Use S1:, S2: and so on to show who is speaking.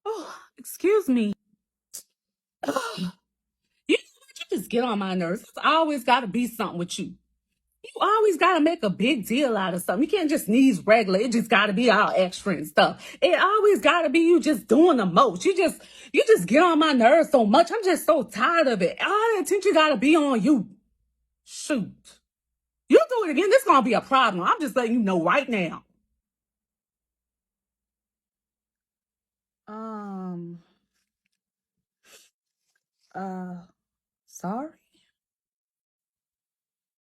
S1: Oh, excuse me. You just get on my nerves. It's always got to be something with you. You always got to make a big deal out of something. You can't just sneeze regular. It just got to be all extra and stuff. It always got to be you just doing the most. You just get on my nerves so much. I'm just so tired of it. All the attention got to be on you. Shoot. You do it again, this going to be a problem. I'm just letting you know right now. Um, uh, sorry.